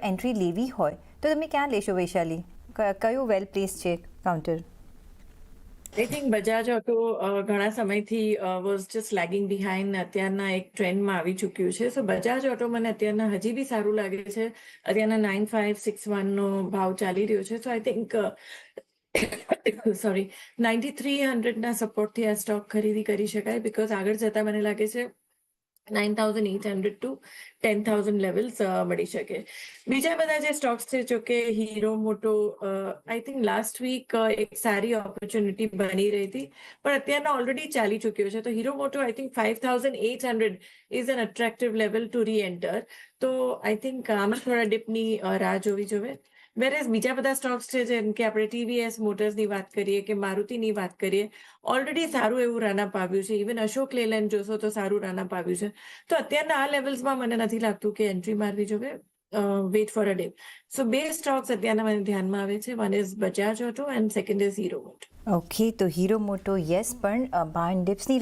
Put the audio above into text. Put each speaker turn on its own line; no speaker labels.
Entry લેવી હોય તો તમે ક્યાં લેશો વૈશાલી? કયું વેલ પ્લેસ છે counter?
I think Bajaj auto ઘણા સમયથી વોઝ જસ્ટ લેગિંગ બિહાઇન્ડ, અત્યારના એક ટ્રેન્ડમાં આવી ચૂક્યું છે. સો બજાજ ઓટો મને અત્યારના હજી બી સારું લાગે છે. અત્યારના 9561નો ભાવ ચાલી રહ્યો છે. સો આઈ થિંક સોરી 9300ના સપોર્ટથી આ સ્ટોક ખરીદી કરી શકાય, બીકોઝ આગળ જતા મને લાગે છે 9800 ટુ 10,000 લેવલ્સ મળી શકે. બીજા બધા જે સ્ટોક્સ છે, જો કે hero Moto I think last week એક સારી ઓપોર્ચ્યુનિટી બની રહી હતી, પણ અત્યારના ઓલરેડી ચાલી ચૂક્યો છે. તો Hero Moto I think 5,800 is an attractive level to reenter. તો આઈ થિંક આમાં થોડા ડિપની રાહ જોવી જોઈએ. વેરેઝ બીજા બધા સ્ટોક્સ છે, જેમ કે આપણે ટીવીએસ મોટર્સની વાત કરીએ કે મારુતિની વાત કરીએ, ઓલરેડી સારું એવું રનઅપ આવ્યું છે. ઇવન અશોક લેલેન્ડ જોશો તો સારું રનઅપ આવ્યું છે. તો અત્યારના આ લેવલ્સમાં મને નથી લાગતું કે એન્ટ્રી મારવી જોઈએ. Wait for a day. So 2 stocks અત્યારના મને ધ્યાનમાં આવે છે. One is Bajaj Auto and second is Hero Moto.
Okay, તો હીરો મોટો યસ, પણ બાય ડિપ્સની